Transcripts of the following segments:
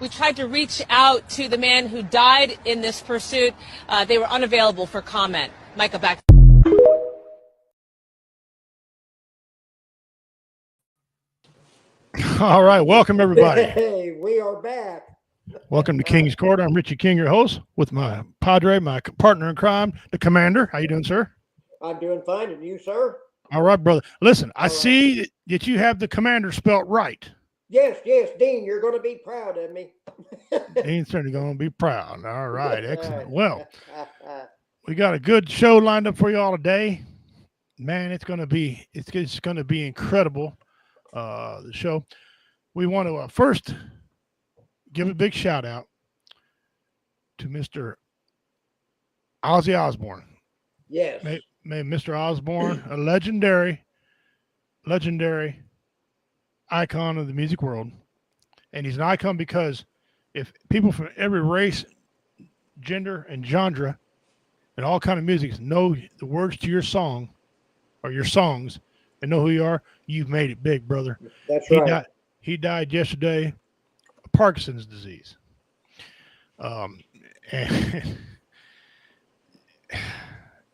We tried to reach out to the man who died in this pursuit. They were unavailable for comment. Micah, back. All right, welcome everybody. Hey, we are back. Welcome to King's Court. I'm Richie King, your host, with my padre, my partner in crime, the commander. How you doing, sir? I'm doing fine, and you, sir? All right, brother. Listen, I All right. see that you have the commander spelt right. Yes, Dean, you're going to be proud of me. Dean's certainly going to be proud. All right, excellent. Well, we got a good show lined up for you all today. Man, it's going to be incredible. The show. We want to first give a big shout out to Mr. Ozzy Osbourne. Yes. May Mr. Osbourne, a legendary icon of the music world. And he's an icon because if people from every race, gender, and genre and all kind of music know the words to your song or your songs and know who you are, you've made it big, brother. That's right. He died yesterday of Parkinson's disease. And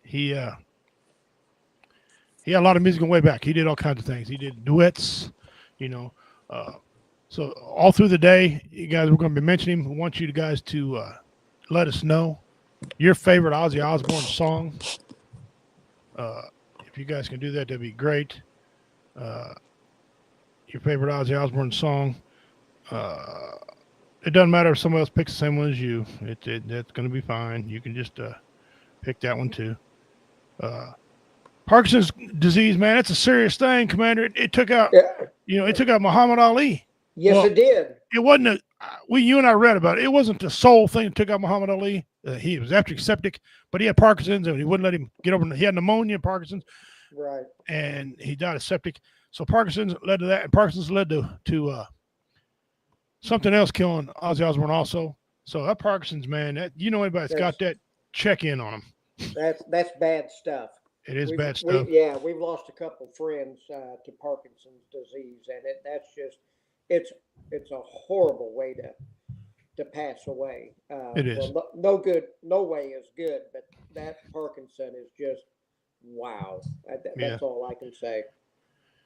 he had a lot of music way back. He did all kinds of things. He did duets, so all through the day, you guys, we're going to be mentioning him. We want you guys to let us know your favorite Ozzy Osbourne song. If you guys can do that, that'd be great. Your favorite Ozzy Osbourne song. It doesn't matter if someone else picks the same one as you. That's going to be fine. You can just pick that one too. Parkinson's disease, man, it's a serious thing, Commander. It took out, it took out Muhammad Ali. Yes, it did. It wasn't you and I read about it. It wasn't the sole thing that took out Muhammad Ali. He was after septic, but he had Parkinson's, and he wouldn't let him get over. He had pneumonia, Parkinson's, right, and he died of septic. So Parkinson's led to that, and Parkinson's led to something else killing Ozzy Osbourne also. So that Parkinson's, man, anybody that's got that, check in on him. That's bad stuff. It is bad stuff. We've lost a couple friends to Parkinson's disease, and it's a horrible way to pass away. It is. Well, no way is good, but that Parkinson is just wow. That's all I can say.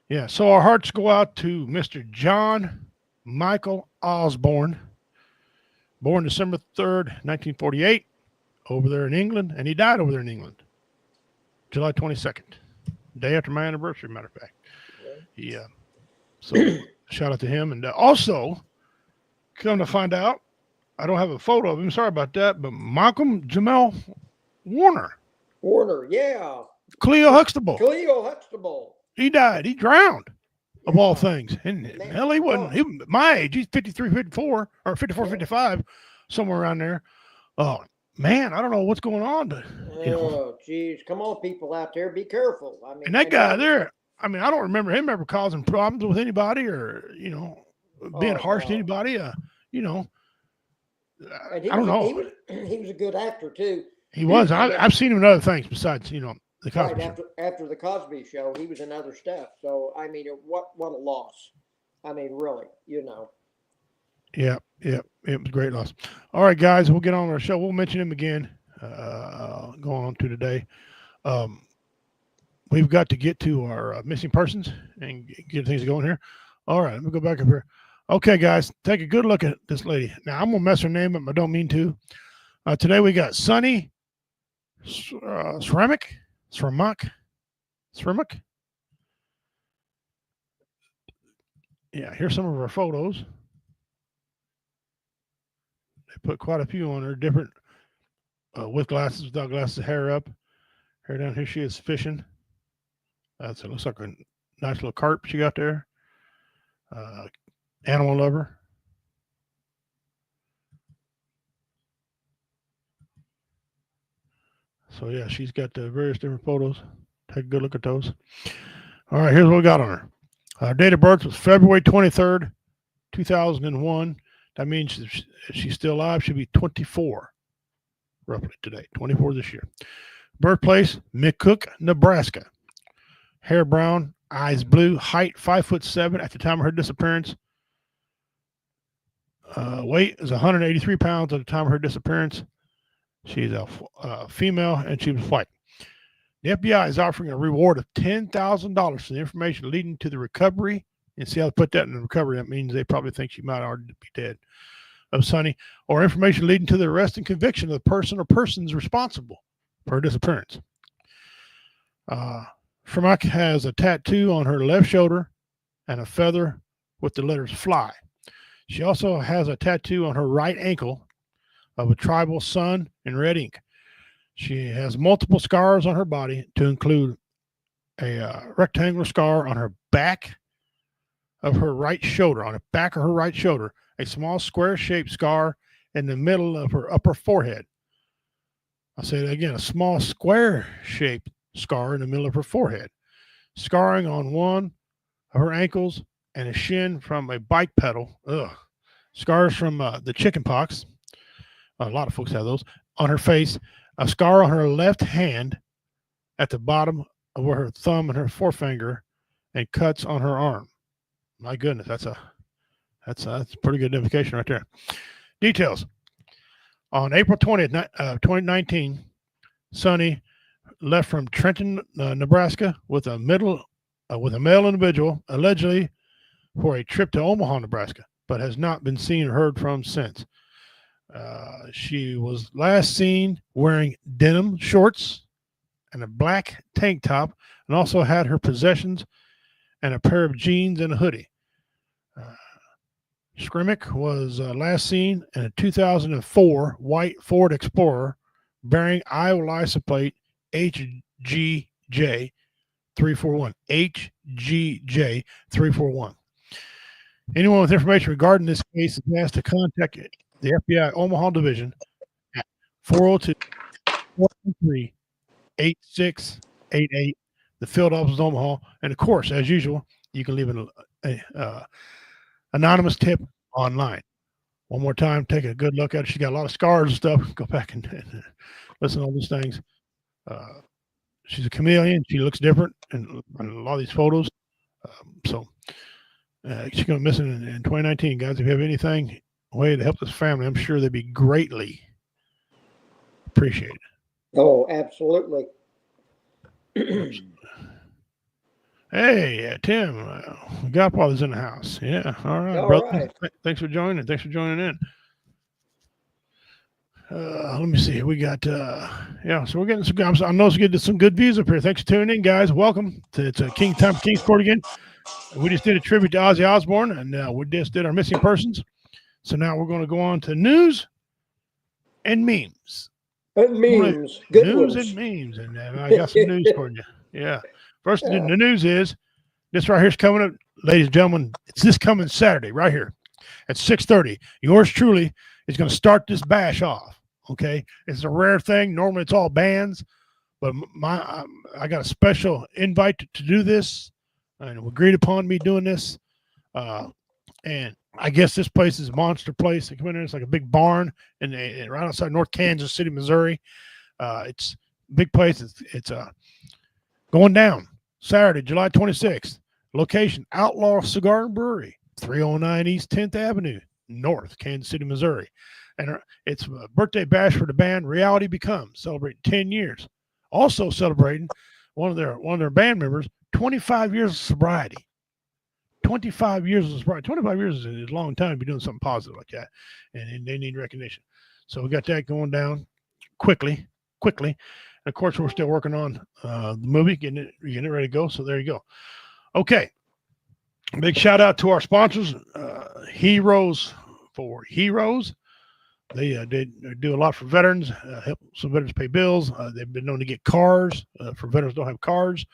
Yeah. So our hearts go out to Mr. John Michael Osbourne, born December 3rd, 1948, over there in England, and he died over there in England, July 22nd, day after my anniversary, matter of fact. Yeah. So shout out to him. And also, come to find out, I don't have a photo of him. Sorry about that. But Malcolm Jamal Warner. Yeah. Cleo Huxtable. He died. He drowned, of all things. And hell, he wasn't. He was my age. He's 53, 54, or 54, 55, somewhere around there. Oh, man, I don't know what's going on. But, oh, geez. Come on, people out there. Be careful. I mean, and that guy there, I mean, I don't remember him ever causing problems with anybody or, being harsh to anybody. And I don't know. He was a good actor, too. He was. I've seen him in other things besides, the Cosby Show. After the Cosby Show, he was in other stuff. So, I mean, what a loss. I mean, really, Yeah, it was a great loss. All right, guys, we'll get on our show. We'll mention him again going on to today. We've got to get to our missing persons and get things going here. All right, let me go back up here. Okay, guys, take a good look at this lady. Now, I'm going to mess her name up, but I don't mean to. Today we got Sunny Sremuk. Yeah, here's some of our photos. They put quite a few on her, different with glasses, without glasses, hair up, hair down. Here she is fishing. It looks like a nice little carp she got there. Animal lover. So yeah, she's got the various different photos. Take a good look at those. All right, here's what we got on her. Her date of birth was February 23rd, 2001. That means if she's still alive, she'll be 24, roughly today. 24 this year. Birthplace, McCook, Nebraska. Hair brown, eyes blue, height 5'7" at the time of her disappearance. weight is 183 pounds at the time of her disappearance. She's a female, and she was white. The FBI is offering a reward of $10,000 for the information leading to the recovery. And see how they put that in the recovery? That means they probably think she might already be dead. Of Sonny, or information leading to the arrest and conviction of the person or persons responsible for her disappearance. Schremek has a tattoo on her left shoulder and a feather with the letters fly. She also has a tattoo on her right ankle of a tribal sun in red ink. She has multiple scars on her body, to include a rectangular scar on her back of her right shoulder, on the back of her right shoulder, a small square-shaped scar in the middle of her upper forehead. I'll say that again, a small square-shaped scar in the middle of her forehead, scarring on one of her ankles, and a shin from a bike pedal. Scars from the chicken pox. A lot of folks have those. On her face, a scar on her left hand at the bottom of where her thumb and her forefinger, and cuts on her arm. My goodness, that's a pretty good identification right there. Details. On April 20th, 2019, Sonny left from Trenton, Nebraska with a male individual, allegedly for a trip to Omaha, Nebraska, but has not been seen or heard from since. She was last seen wearing denim shorts and a black tank top, and also had her possessions and a pair of jeans and a hoodie. Schremek was last seen in a 2004 white Ford Explorer bearing Iowa license plate HGJ 341. HGJ 341. Anyone with information regarding this case is asked to contact the FBI Omaha Division at 402-413-8688, the field office in Omaha. And of course, as usual, you can leave an anonymous tip online. One more time, take a good look at it. She got a lot of scars and stuff. Go back and listen to all these things. She's a chameleon. She looks different in a lot of these photos. She's going to miss it in 2019, guys. If you have anything, a way to help this family, I'm sure they'd be greatly appreciated. Oh, absolutely. Hey, Tim, Godfather's in the house. Yeah, all right, All brother. right. Thanks for joining. Thanks for joining in. Let me see. We got, so we're getting some, I know it's getting some good views up here. Thanks for tuning in, guys. Welcome to King Time for Kingsport again. We just did a tribute to Ozzy Osbourne, and we just did our missing persons. So now we're going to go on to news and memes. But memes, good news ones. and memes, and I got some news for you. Yeah. First, the news is this right here is coming up, ladies and gentlemen. It's this coming Saturday right here at 6:30. Yours truly is going to start this bash off. Okay, it's a rare thing. Normally, it's all bands, but I got a special invite to do this, and we agreed upon me doing this. And I guess this place is a monster place. They come in there, it's like a big barn, and right outside North Kansas City, Missouri. It's a big place. It's going down Saturday, July 26th. Location: Outlaw Cigar and Brewery, 309 East 10th Avenue, North Kansas City, Missouri. And it's a birthday bash for the band Reality Becomes, celebrating 10 years. Also celebrating one of their band members, 25 years of sobriety. 25 years of sobriety. 25 years is a long time to be doing something positive like that, and they need recognition. So we got that going down quickly. And of course, we're still working on the movie, getting it ready to go. So there you go. Okay. Big shout out to our sponsors, Heroes for Heroes. They do a lot for veterans, help some veterans pay bills. They've been known to get cars for veterans who don't have cars,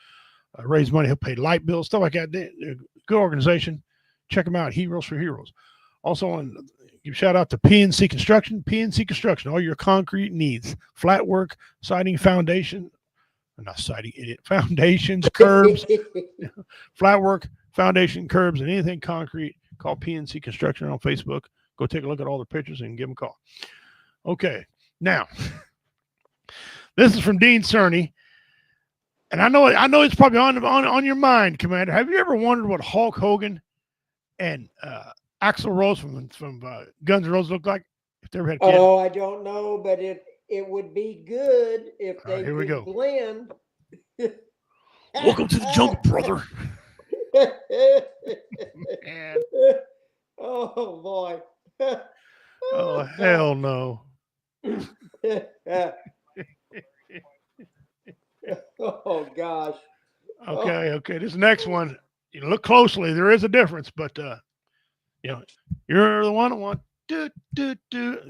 raise money, help pay light bills, stuff like that. They're a good organization. Check them out, Heroes for Heroes. Also, give shout out to PNC Construction. PNC Construction, all your concrete needs, flat work, siding, foundation, not siding, idiot, foundations, curbs, flat work, foundation, curbs, and anything concrete. Call PNC Construction on Facebook. Go take a look at all the pictures and give them a call. Okay, now this is from Dean Cerny, and I know it's probably on your mind, Commander. Have you ever wondered what Hulk Hogan and Axl Rose from Guns N' Roses look like if they ever had a kid? Oh, I don't know, but it would be good if All right, they here we could go. blend. Welcome to the jungle, brother. Man. Oh boy. Oh, hell no. Oh gosh. Okay. This next one, you look closely. There is a difference, but you know, you're the one that want do.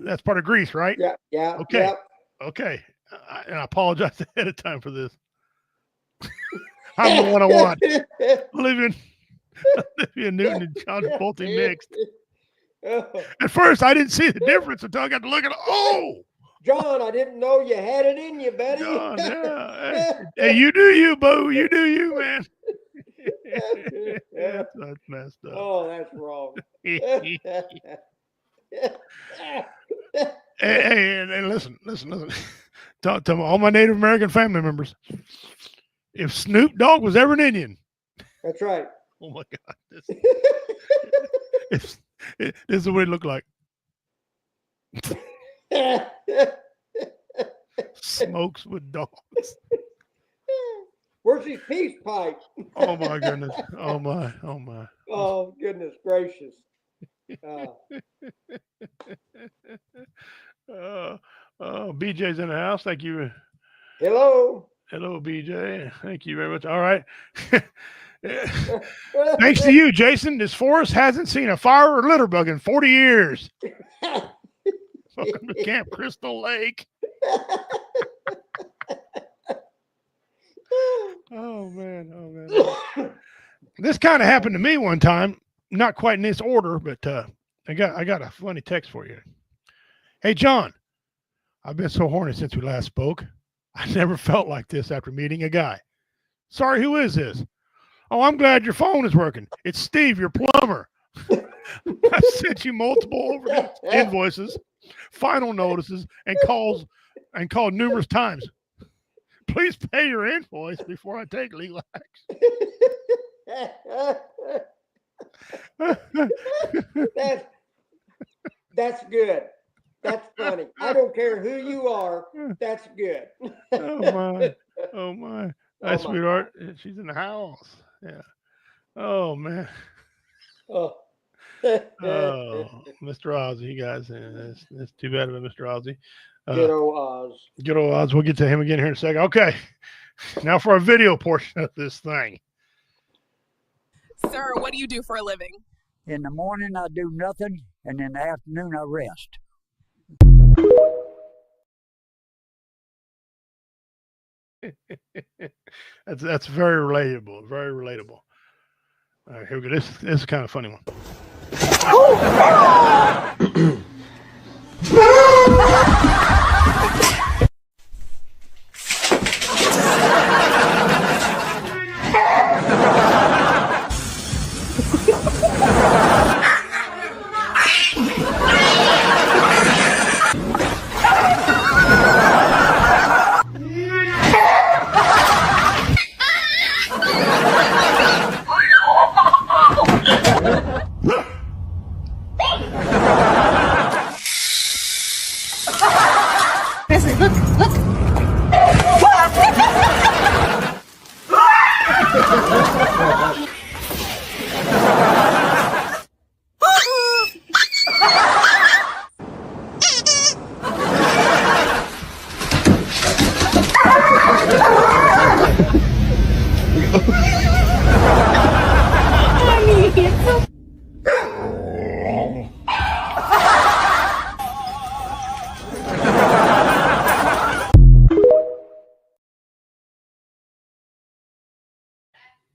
That's part of Grease, right? Yeah. Okay. Yeah. Okay. And I apologize ahead of time for this. I'm the one I want. Olivia Newton and John Bolte mixed. At first, I didn't see the difference until I got to look at it. Oh, John, I didn't know you had it in you, buddy. John, yeah. Hey, you do you, Bo. You do you, man. That's messed up. Oh, that's wrong. And listen. Talk to all my Native American family members. If Snoop Dogg was ever an Indian, That's right. oh my God, this is what it looked like. Smokes with dogs. Where's his peace pipe? Oh my goodness. Oh my. Oh goodness gracious. BJ's in the house. Thank you. Hello. Hello, BJ. Thank you very much. All right. Thanks to you, Jason. This forest hasn't seen a fire or litter bug in 40 years. Welcome to Camp Crystal Lake. Oh man. This kind of happened to me one time. Not quite in this order, but I got a funny text for you. Hey, John, I've been so horny since we last spoke. I never felt like this after meeting a guy. Sorry, who is this? Oh, I'm glad your phone is working. It's Steve, your plumber. I've sent you multiple overdue invoices, final notices, and called numerous times. Please pay your invoice before I take legal action. That's good. That's funny. I don't care who you are. That's good. Oh my. Hi, sweetheart. She's in the house. Yeah. Oh man. Oh. Mr. Ozzy, you guys. That's too bad about Mr. Ozzy. Good old Oz. Good old Oz. We'll get to him again here in a second. Okay. Now for our video portion of this thing. Sir, what do you do for a living? In the morning, I do nothing, and in the afternoon, I rest. That's very relatable. Very relatable. All right, here we go. This is kind of a funny one.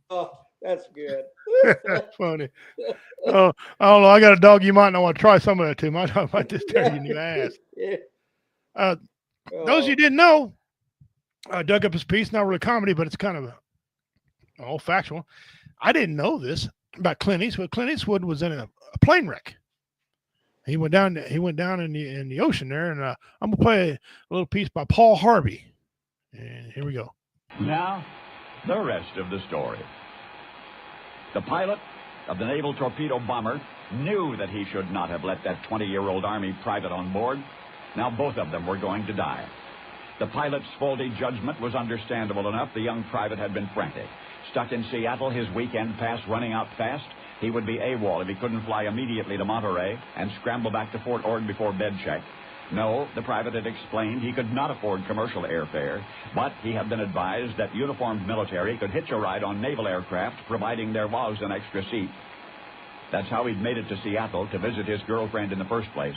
Oh, that's good. That's funny. Oh, I don't know. I got a dog. You might not want to try some of that too. Might just tear you in your ass. Those of you didn't know, I dug up his piece. Not really comedy, but it's kind of all factual. I didn't know this about Clint Eastwood. Clint Eastwood was in a plane wreck. He went down in the ocean there, and I'm gonna play a little piece by Paul Harvey. And here we go. Now, the rest of the story. The pilot of the naval torpedo bomber knew that he should not have let that 20-year-old Army private on board. Now both of them were going to die. The pilot's faulty judgment was understandable enough. The young private had been frantic. Stuck in Seattle, his weekend pass running out fast, he would be AWOL if he couldn't fly immediately to Monterey and scramble back to Fort Ord before bed check. No, the private had explained he could not afford commercial airfare, but he had been advised that uniformed military could hitch a ride on naval aircraft, providing there was an extra seat. That's how he'd made it to Seattle to visit his girlfriend in the first place.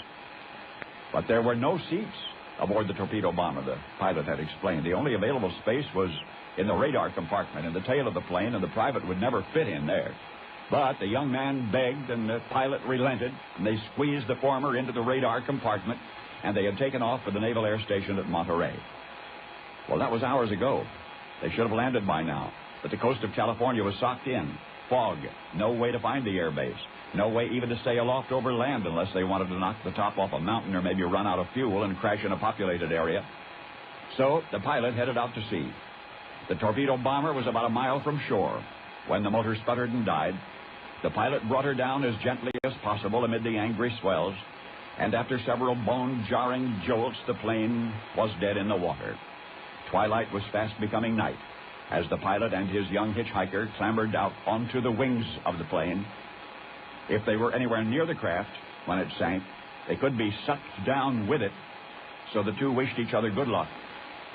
But there were no seats aboard the torpedo bomber, the pilot had explained. The only available space was in the radar compartment, in the tail of the plane, and the private would never fit in there. But the young man begged, and the pilot relented, and they squeezed the former into the radar compartment, and they had taken off for the Naval Air Station at Monterey. Well, that was hours ago. They should have landed by now, but the coast of California was socked in. Fog, no way to find the air base, no way even to stay aloft over land unless they wanted to knock the top off a mountain or maybe run out of fuel and crash in a populated area. So the pilot headed out to sea. The torpedo bomber was about a mile from shore when the motor sputtered and died. The pilot brought her down as gently as possible amid the angry swells, and after several bone-jarring jolts, the plane was dead in the water. Twilight was fast becoming night as the pilot and his young hitchhiker clambered out onto the wings of the plane. If they were anywhere near the craft when it sank, they could be sucked down with it, so the two wished each other good luck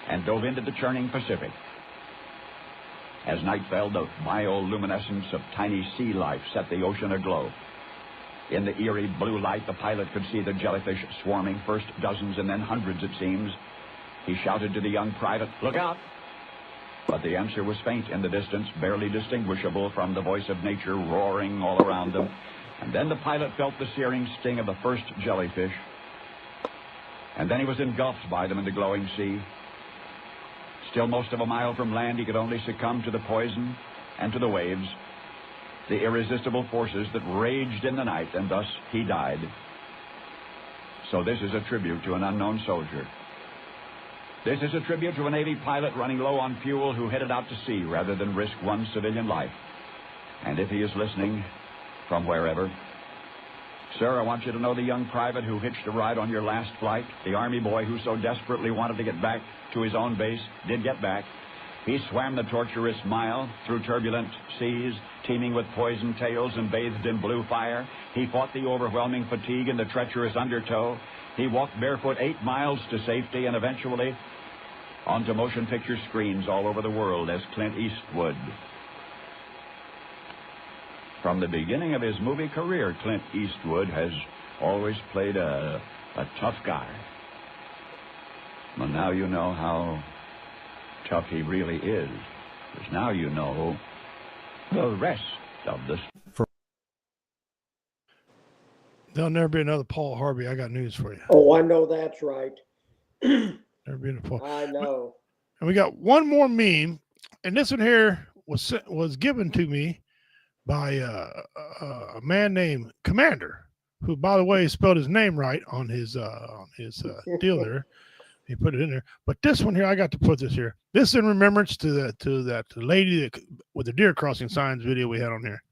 and dove into the churning Pacific. As night fell, the bioluminescence of tiny sea life set the ocean aglow. In the eerie blue light, the pilot could see the jellyfish swarming, first dozens and then hundreds, it seems. He shouted to the young private, "Look out!" But the answer was faint in the distance, barely distinguishable from the voice of nature roaring all around them. And then the pilot felt the searing sting of the first jellyfish. And then he was engulfed by them in the glowing sea. Still most of a mile from land, he could only succumb to the poison and to the waves, the irresistible forces that raged in the night, and thus he died. So this is a tribute to an unknown soldier. This is a tribute to a Navy pilot running low on fuel who headed out to sea rather than risk one civilian life. And if he is listening from wherever, sir, I want you to know the young private who hitched a ride on your last flight, the Army boy who so desperately wanted to get back to his own base, did get back. He swam the torturous mile through turbulent seas, teeming with poison tails and bathed in blue fire. He fought the overwhelming fatigue in the treacherous undertow. He walked barefoot 8 miles to safety and eventually onto motion picture screens all over the world as Clint Eastwood. From the beginning of his movie career, Clint Eastwood has always played a tough guy. Well, now you know how tough he really is, because now you know the rest of the story. There'll never be another Paul Harvey. I got news for you. Oh, I know that's right. Never be another Paul. I know. And we got one more meme, and this one here was given to me by a man named Commander, who, by the way, spelled his name right on his deal there. He put it in there. But this one here, I got to put this here. This is in remembrance to that lady with the deer crossing signs video we had on here.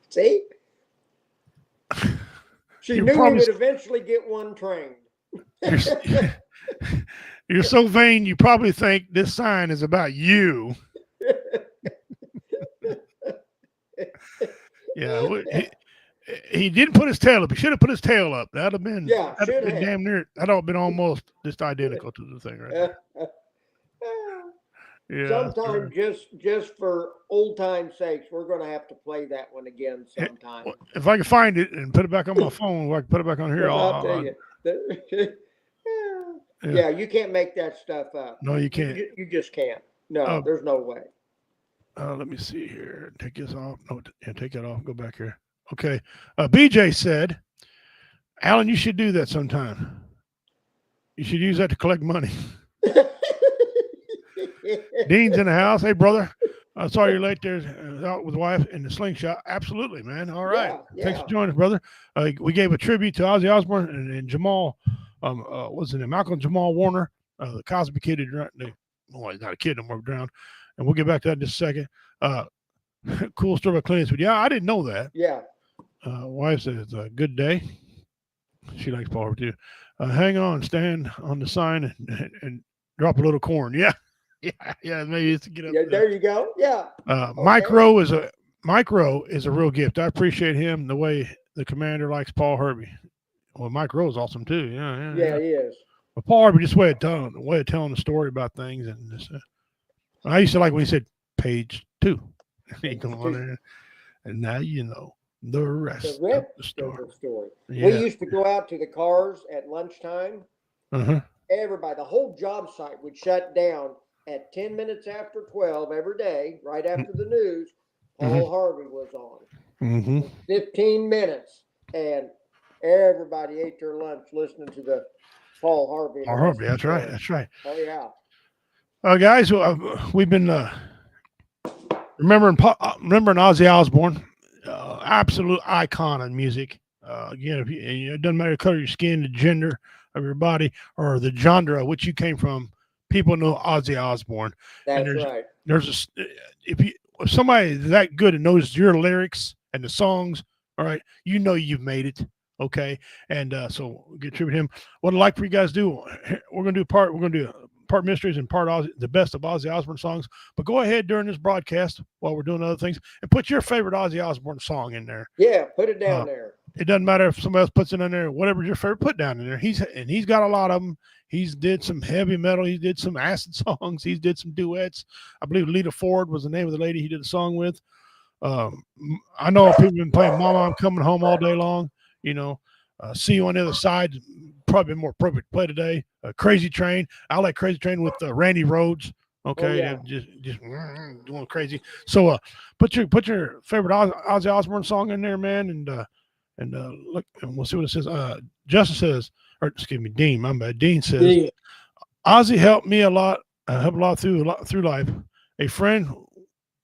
See? She You're knew probably- he would eventually get one trained. You're so vain, you probably think this sign is about you. Yeah, he didn't put his tail up. He should have put his tail up. That'd have been, Yeah, that'd have should been have. damn near. That'd have been almost just identical to the thing right there. Yeah. Sometime, just for old time's sakes, we're going to have to play that one again sometime. Well, if I can find it and put it back on my phone, or I can put it back on here. I'll tell you. Yeah, you can't make that stuff up. No, you can't. You just can't. No, Oh. there's no way. Let me see here. Take this off. No, yeah, take it off. Go back here. Okay. BJ said, Alan, you should do that sometime. You should use that to collect money. Dean's in the house. Hey, brother. I saw you late there out with wife in the slingshot. Absolutely, man. All right. Yeah, Thanks yeah. for joining us, brother. We gave a tribute to Ozzy Osbourne and Jamal. What's his name? Malcolm Jamal Warner. The Cosby kid who drowned. Well, he's not a kid no more, drowned. and we'll get back to that in just a second. Cool story about Clint Eastwood. Yeah, I didn't know that. Yeah. Wife says it's a good day. She likes Paul Harvey too. Hang on, stand on the sign and drop a little corn. Yeah, yeah. Maybe it's to get up. Yeah, there you go. Yeah. Mike Rowe is a real gift. I appreciate him the way the commander likes Paul Harvey. Well, Mike Rowe is awesome too. Yeah, he is. But Paul Harvey just way of telling the story about things, and this, I used to like when he said page 2. He come on there, and now you know the rest of the story. Yeah. We used to go out to the cars at lunchtime. Uh-huh. Everybody, the whole job site would shut down at 10 minutes after 12 every day, right after the news. Paul Harvey was on. Mm-hmm. 15 minutes, and everybody ate their lunch listening to the Paul Harvey. Paul Harvey, that's right. That's right. Oh, yeah. Guys, we've been remembering Ozzy Osbourne, absolute icon in music. Again, it doesn't matter the color of your skin, the gender of your body, or the genre which you came from. People know Ozzy Osbourne. That's right. If somebody is that good and knows your lyrics and the songs, all right, you know you've made it. Okay, and so we'll get tribute to him. What I'd like for you guys to do, we're gonna do part mysteries and part Ozzy, the best of Ozzy Osbourne songs. But go ahead during this broadcast while we're doing other things and put your favorite Ozzy Osbourne song in there. Yeah, put it down there. It doesn't matter if somebody else puts it in there. Whatever's your favorite, put down in there. He's got a lot of them. He's did some heavy metal. He did some acid songs. He did some duets. I believe Lita Ford was the name of the lady he did a song with. I know people have been playing "Mama, I'm Coming Home" all day long. You know, "See You on the Other Side" probably more appropriate to play today. "Crazy Train." I like "Crazy Train" with Randy Rhoads. Okay, just going crazy. So put your favorite Ozzy Osbourne song in there, man, and look, and we'll see what it says. Justin says, or excuse me, Dean. My bad. Dean says, Ozzy helped me a lot. Helped a lot through life. A friend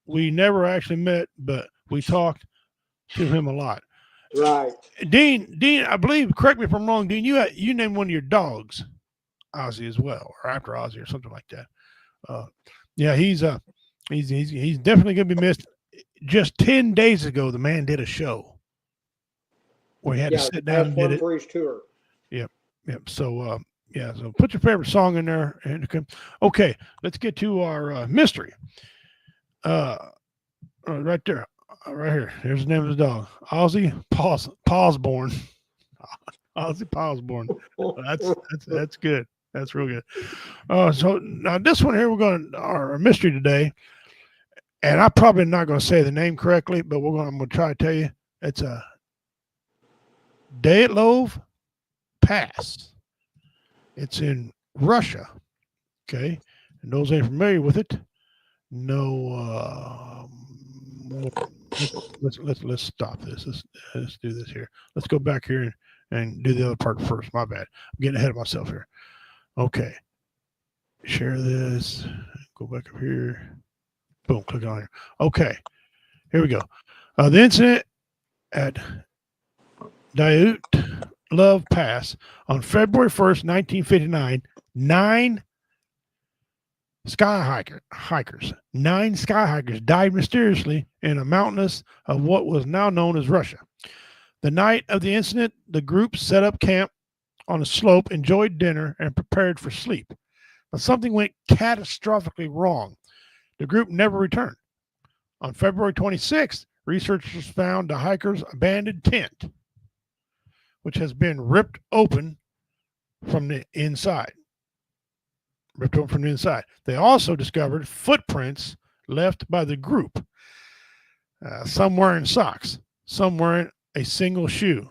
we never actually met, but we talked to him a lot. Right. Dean, I believe, correct me if I'm wrong, Dean, you named one of your dogs Ozzy as well, or after Ozzy or something like that. Yeah, he's definitely gonna be missed. Just 10 days ago, the man did a show where he had to sit down and did it for his tour. Yep. So so put your favorite song in there. And okay, let's get to our mystery. Right there. Right here. Here's the name of the dog. Ozzy Pawsborn. Ozzy Pawsborn. That's good. That's real good. So now this one here, we're going to our mystery today, and I'm probably not going to say the name correctly, but I'm going to try to tell you. It's a Dyatlov Pass. It's in Russia. Okay, and those ain't familiar with it. No. Let's stop this. Let's do this here. Let's go back here and do the other part first. My bad. I'm getting ahead of myself here. Okay. Share this. Go back up here. Boom. Click on here. Okay. Here we go. The incident at Dyatlov Pass on February 1st, 1959, 9 sky hikers died mysteriously in a mountainous of what was now known as Russia. The night of the incident, the group set up camp on a slope, enjoyed dinner, and prepared for sleep. But something went catastrophically wrong. The group never returned. On February 26th, researchers found the hikers' abandoned tent, which has been ripped open from the inside. They also discovered footprints left by the group. Some wearing socks, some wearing a single shoe,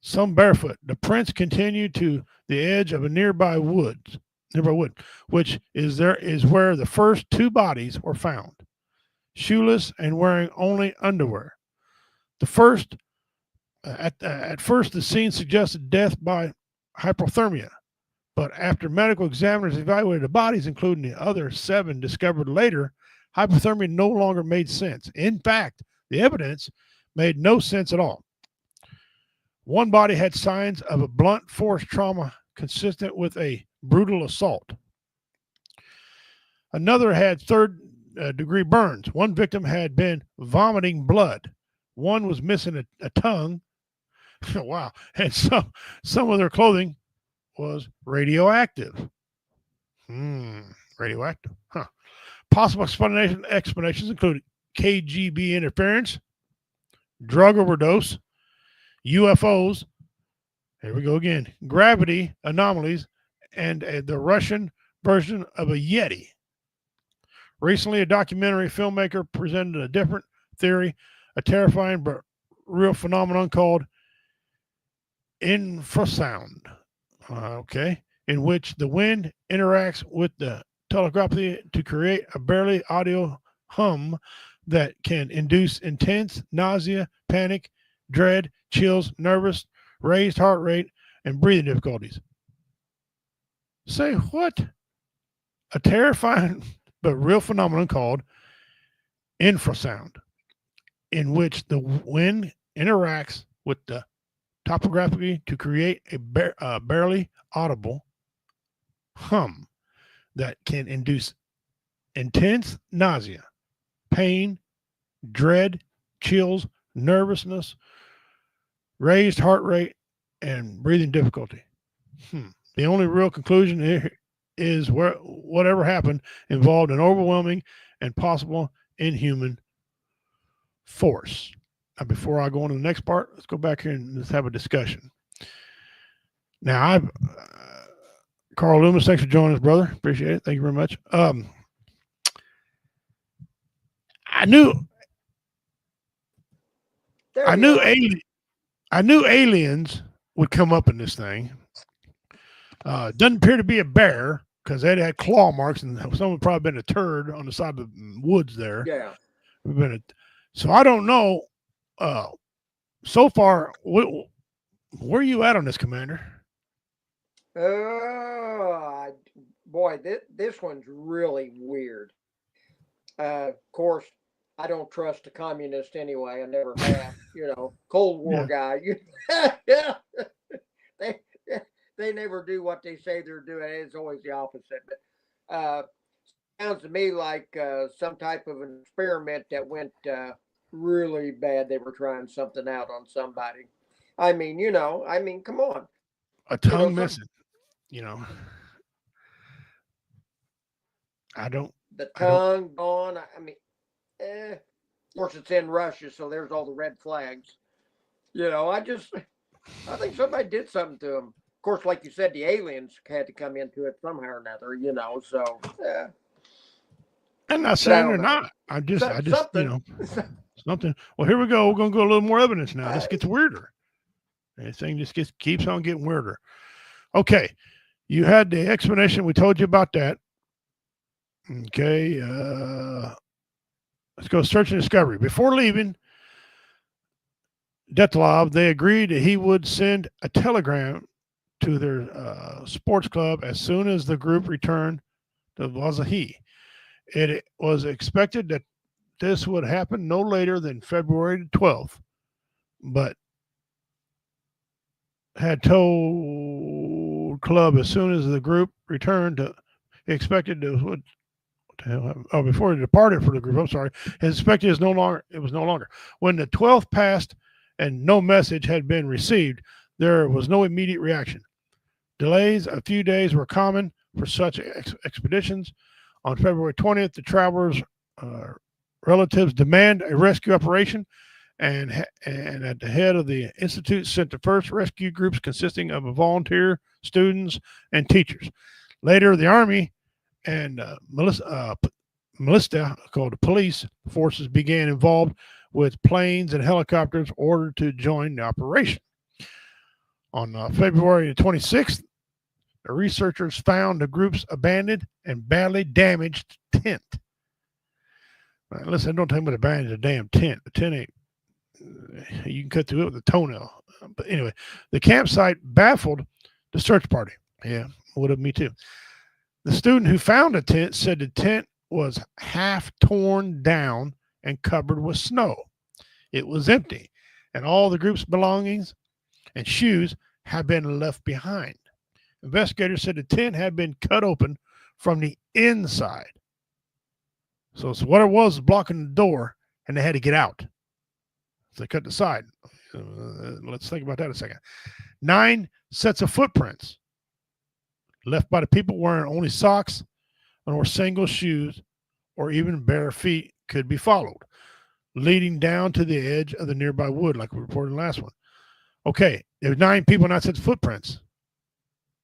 some barefoot. The prints continued to the edge of a nearby wood, which is where the first 2 bodies were found, shoeless and wearing only underwear. At first, the scene suggested death by hypothermia. But after medical examiners evaluated the bodies, including the other 7 discovered later, hypothermia no longer made sense. In fact, the evidence made no sense at all. One body had signs of a blunt force trauma consistent with a brutal assault. Another had degree burns. One victim had been vomiting blood. One was missing a tongue. Wow. And some of their clothing was radioactive. Radioactive. Huh. Possible explanations include KGB interference, drug overdose, UFOs. Here we go again. Gravity anomalies, and the Russian version of a Yeti. Recently, a documentary filmmaker presented a different theory, a terrifying but real phenomenon called infrasound. In which the wind interacts with the telepathy to create a barely audio hum that can induce intense nausea, panic, dread, chills, nervous, raised heart rate, and breathing difficulties. Say what? A terrifying but real phenomenon called infrasound, in which the wind interacts with the topography to create a barely audible hum that can induce intense nausea, pain, dread, chills, nervousness, raised heart rate, and breathing difficulty. The only real conclusion here is whatever happened involved an overwhelming and possible inhuman force. Now, before I go on to the next part, let's go back here and let's have a discussion. Now, Carl Loomis, thanks for joining us, brother. Appreciate it. Thank you very much. I knew aliens would come up in this thing. Doesn't appear to be a bear because it had claw marks, and someone probably been a turd on the side of the woods there. Yeah. So I don't know. So far, where are you at on this, Commander? Boy, this one's really weird. Of course, I don't trust the communists anyway. I never have. Cold War guy. Yeah. They never do what they say they're doing. It's always the opposite. But sounds to me like some type of an experiment that went really bad. They were trying something out on somebody. I mean, come on. A tongue missing. The tongue gone. Of course, it's in Russia, so there's all the red flags. I think somebody did something to them. Of course, like you said, the aliens had to come into it somehow or another. So yeah. I'm not saying they're not. I just, something. Well, here we go. We're gonna go a little more evidence now. This gets weirder. This thing just keeps on getting weirder. Okay, you had the explanation. We told you about that. Okay, let's go search and discovery. Before leaving Dyatlov, they agreed that he would send a telegram to their sports club as soon as the group returned to Vazahi. It was expected that this would happen no later than February 12th, but had told club as soon as the group returned to expected to before he departed for the group. I'm sorry. His expected is no longer. It was no longer. When the 12th passed and no message had been received, there was no immediate reaction. Delays a few days were common for such expeditions. On February 20th, the travelers' relatives demand a rescue operation, and at the head of the institute sent the first rescue groups consisting of volunteer students and teachers. Later, the Army and militia, called the police forces, began involved with planes and helicopters ordered to join the operation. On February 26th, the researchers found the group's abandoned and badly damaged tent. Right, listen, don't tell me to abandon a damn tent. The tent ain't, you can cut through it with a toenail. But anyway, the campsite baffled the search party. Yeah, would have me too. The student who found the tent said the tent was half torn down and covered with snow. It was empty, and all the group's belongings and shoes had been left behind. Investigators said the tent had been cut open from the inside. So what it was blocking the door, and they had to get out. So they cut the side. Let's think about that a second. 9 sets of footprints left by the people wearing only socks or single shoes or even bare feet could be followed, leading down to the edge of the nearby wood, like we reported in the last one. Okay, there's 9 people, 9 sets of footprints.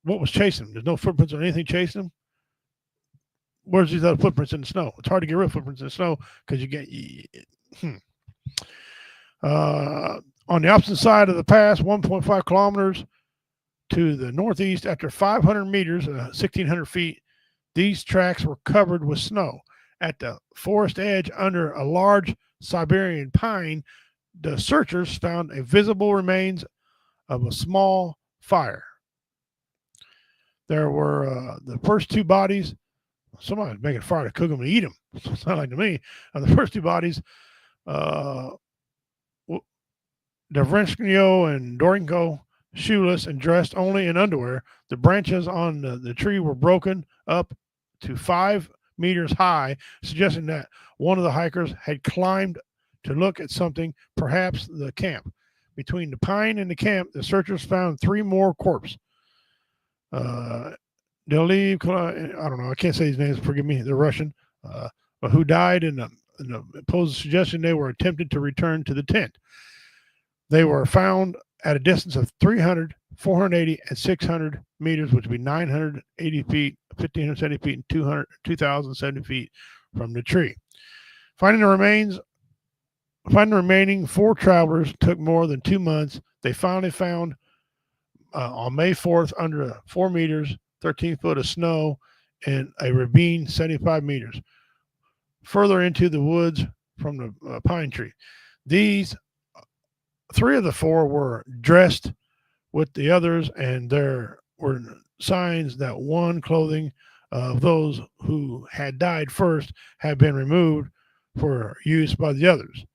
What was chasing them? There's no footprints or anything chasing them. Where's these other footprints in the snow? It's hard to get rid of footprints in the snow because you get. On the opposite side of the pass, 1.5 kilometers to the northeast, after 500 meters, 1,600 feet, these tracks were covered with snow. At the forest edge, under a large Siberian pine, the searchers found a visible remains of a small fire. There were the first 2 bodies. Somebody was making a fire to cook them and eat them. Sounds like to me. The first 2 bodies, Davrensko and Dorenko, shoeless and dressed only in underwear. The branches on the tree were broken up to 5 meters high, suggesting that one of the hikers had climbed to look at something, perhaps the camp. Between the pine and the camp, the searchers found 3 more corpses. They'll leave. I don't know. I can't say these names. Forgive me. They're Russian. But who died in the posed suggestion they were attempting to return to the tent. They were found at a distance of 300, 480, and 600 meters, which would be 980 feet, 1,570 feet, and 2,070 feet from the tree. Finding the remaining 4 travelers took more than 2 months. They finally found on May 4th under 4 meters, 13 foot of snow and a ravine 75 meters further into the woods from the pine tree. These 3 of the 4 were dressed with the others, and there were signs that one clothing of those who had died first had been removed for use by the others.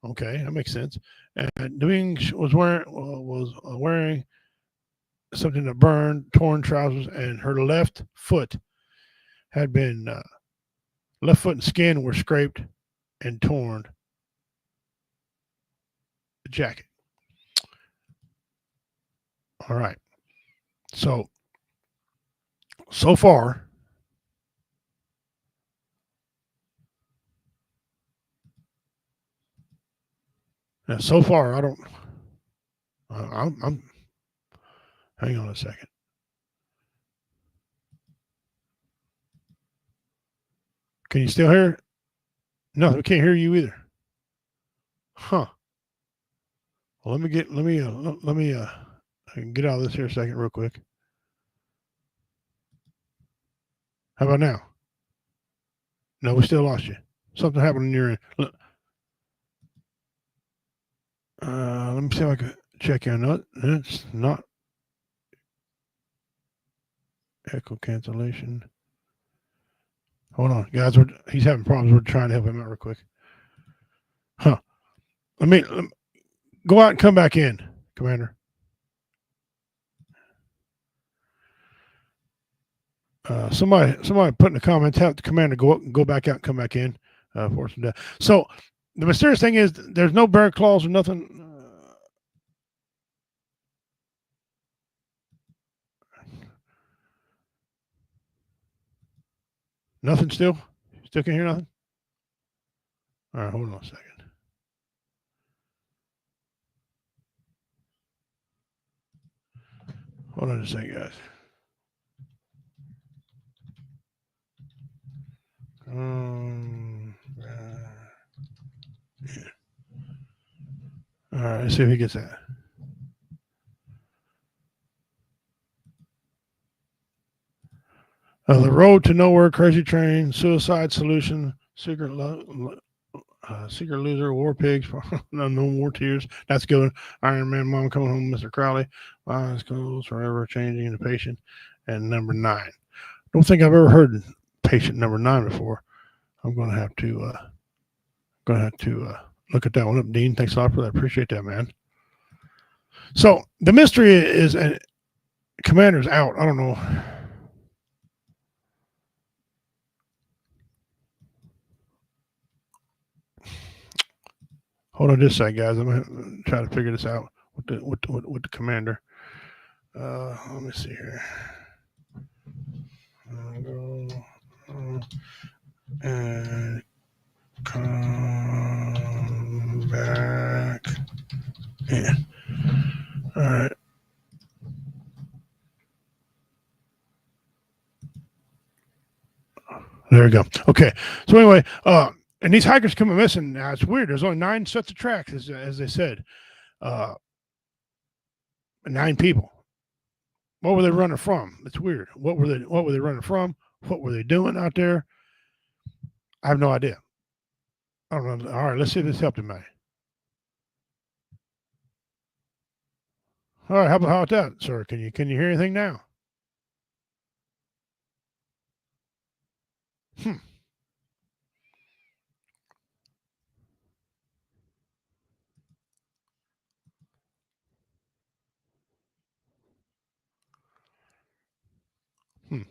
Okay, that makes sense. And Doing was wearing something that burned, torn trousers, and her left foot had been left foot and skin were scraped and torn. The jacket. All right. So far, I don't. I'm. Hang on a second. Can you still hear? No, we can't hear you either. Huh. Well, let me I can get out of this here a second real quick. How about now? No, we still lost you. Something happened in your end. Let me see if I can check in. No, it's not. Echo cancellation. Hold on, guys. He's having problems. We're trying to help him out real quick. Huh. Let me go out and come back in, Commander. Somebody put in the comments, have the commander go back out and come back in. For some death. So the mysterious thing is there's no bear claws or nothing. Nothing still? Still can't hear nothing? All right, hold on a second. Hold on a second, guys. Yeah. All right, let's see if he gets that. The Road to Nowhere, Crazy Train, Suicide Solution, Secret Loser, War Pigs, no More Tears. That's good. Iron Man, Mom Coming Home, Mr. Crowley, Lions Goes Forever, Changing the Patient, and number 9. Don't think I've ever heard patient number 9 before. I'm going to have to look at that one up. Dean, thanks a lot for that. Appreciate that, man. So the mystery is, Commander's out. I don't know. Hold on just a second, guys. I'm gonna try to figure this out with the commander. Let me see here. And come back in. All right. There we go. Okay. So anyway, and these hikers come missing. Now it's weird. There's only 9 sets of tracks, as they said. 9 people. What were they running from? It's weird. What were they running from? What were they doing out there? I have no idea. I don't know. All right, let's see if this helped him out. All right, how about that, sir? Can you hear anything now?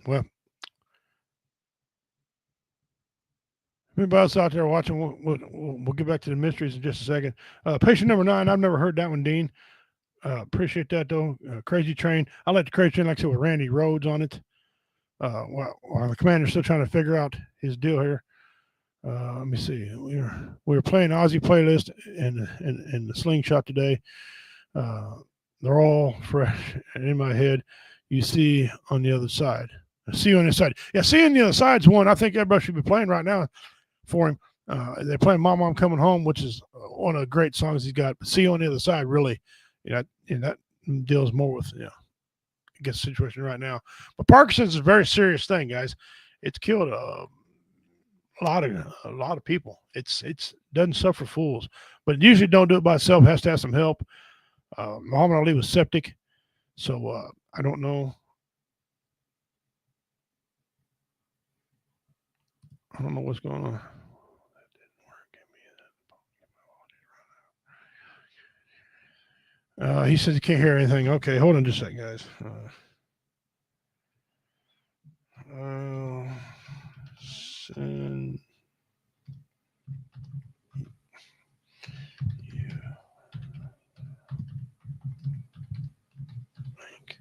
Well, anybody else out there watching, we'll get back to the mysteries in just a second. Patient number 9, I've never heard that one, Dean. Appreciate that, though. Crazy Train. I like the Crazy Train, like I said, with Randy Rhodes on it. While the commander's still trying to figure out his deal here. Let me see. We were playing Aussie playlist in the slingshot today. They're all fresh in my head. You see on the other side. See you on the other side. Yeah, see on the other side's one I think everybody should be playing right now for him. They're playing Mom Coming Home, which is one of the great songs he's got. But See You on the Other Side really, and that deals more with I guess the situation right now. But Parkinson's is a very serious thing, guys. It's killed a lot of people. It's doesn't suffer fools, but it usually don't do it by itself. It has to have some help. Muhammad Ali was septic, so I don't know. I don't know what's going on. That didn't work. He says he can't hear anything. Okay, hold on just a second, guys. Send you link.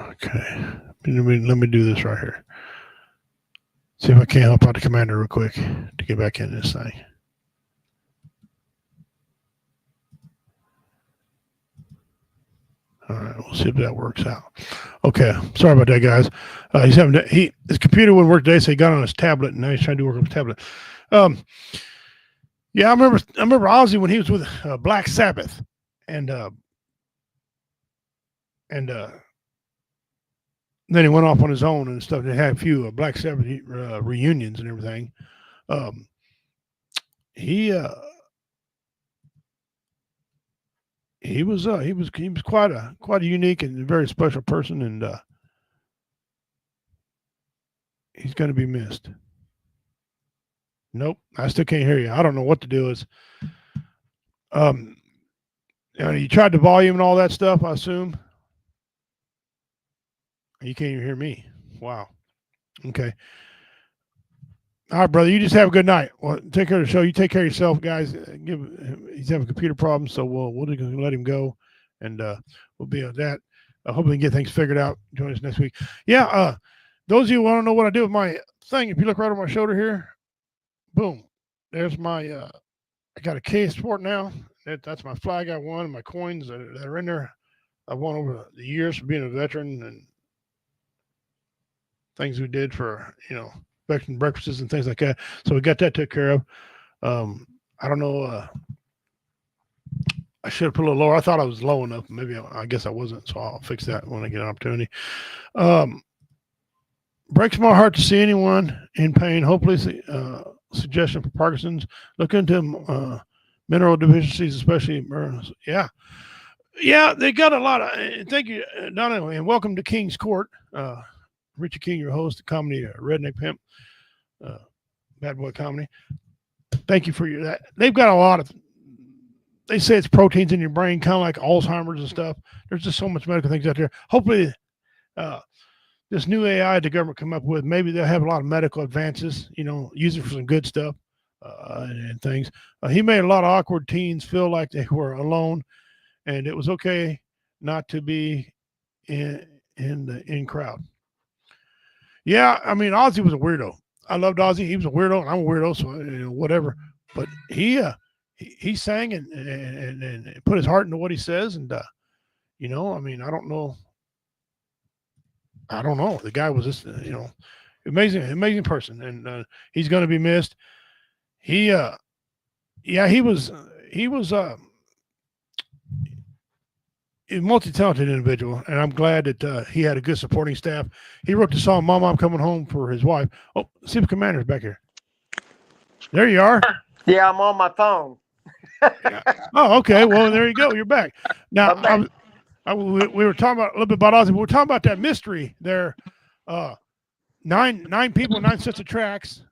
Okay. Let me do this right here. See if I can't help out the commander real quick to get back in this thing. All right, we'll see if that works out. Okay, sorry about that, guys. His computer wouldn't work today, so he got on his tablet, and now he's trying to work on his tablet. Yeah, I remember Ozzy when he was with Black Sabbath, and then he went off on his own and stuff. They had a few Black Sabbath reunions and everything. He was quite a unique and very special person, and he's going to be missed. Nope, I still can't hear you. I don't know what to do. You tried the volume and all that stuff, I assume. You can't even hear me. Wow. Okay. All right, brother. You just have a good night. Well, take care of the show. You take care of yourself, guys. He's having computer problems, so we'll just let him go, and we'll be on that. Hopefully, get things figured out. Join us next week. Yeah. Those of you who want to know what I do with my thing, if you look right on my shoulder here, boom. There's my. I got a K Sport now. That's my flag I won, and my coins that are in there. I won over the years for being a veteran and things we did for veteran breakfasts and things like that. So we got that taken care of. I don't know. I should have put a little lower. I thought I was low enough. Maybe I guess I wasn't. So I'll fix that when I get an opportunity. Breaks my heart to see anyone in pain. Hopefully, suggestion for Parkinson's. Look into mineral deficiencies, especially. Yeah, they got a lot of. Thank you, Donna, and welcome to King's Court. Richie King, your host, the comedy Redneck Pimp, Bad Boy Comedy. Thank you for that. They've got a lot of. They say it's proteins in your brain, kind of like Alzheimer's and stuff. There's just so much medical things out there. Hopefully, this new AI the government come up with, maybe they'll have a lot of medical advances, use it for some good stuff and things. He made a lot of awkward teens feel like they were alone, and it was okay not to be in the in crowd. Yeah, I mean, Ozzy was a weirdo. I loved Ozzy. He was a weirdo, and I'm a weirdo, so whatever. But he sang and put his heart into what he says, and I mean, I don't know. The guy was just amazing person, and he's going to be missed. He was a multi-talented individual, and I'm glad that he had a good supporting staff. He wrote the song "Mom, I'm Coming Home" for his wife. Oh, see the commander's back here. There you are. Yeah, I'm on my phone. Yeah. Oh, okay. Well, there you go. You're back. Now, we were talking about a little bit about Ozzy, but we're talking about that mystery there. 9 people, 9 sets of tracks.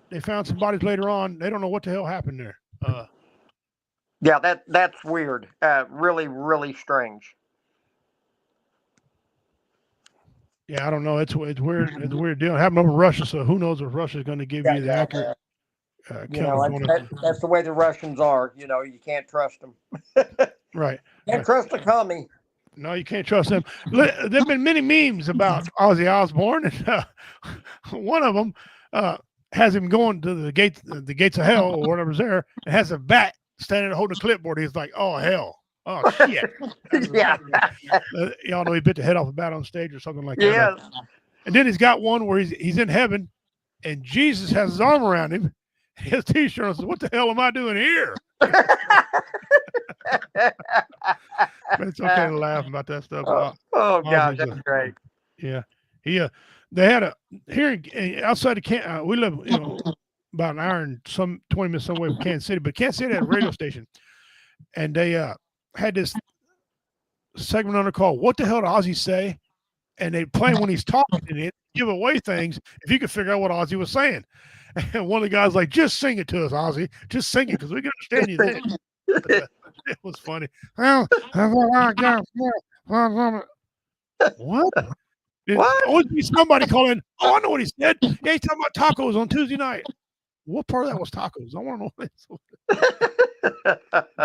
They found some bodies later on. They don't know what the hell happened there. Yeah, that's weird. Really, really strange. Yeah, I don't know. It's weird. It's a weird deal. It happened over Russia, so who knows if Russia's going to give you the accurate count. That's the way the Russians are. You can't trust them. Right. Can't trust a commie. No, you can't trust them. There've been many memes about Ozzy Osbourne, and one of them has him going to the gates of hell or whatever's there, and has a bat standing holding a clipboard. He's like, "Oh hell, oh shit!" Yeah. Y'all know he bit the head off a bat on stage or something like that. Yeah. And then he's got one where he's in heaven, and Jesus has his arm around him. His T-shirt and says, "What the hell am I doing here?" But it's okay to laugh about that stuff. Oh God, that's great. Yeah, they had a here outside of we live about an hour and 20 minutes away from Kansas City, but Kansas City had a radio station, and they had this segment on the call. What the hell did Ozzy say? And they play when he's talking and it give away things if you could figure out what Ozzy was saying. And one of the guys like, "Just sing it to us, Ozzy. Just sing it because we can understand you then." It was funny. Well, what? Always be somebody calling. Oh, I know what he said. Yeah, he's talking about tacos on Tuesday night. What part of that was tacos? I want to know.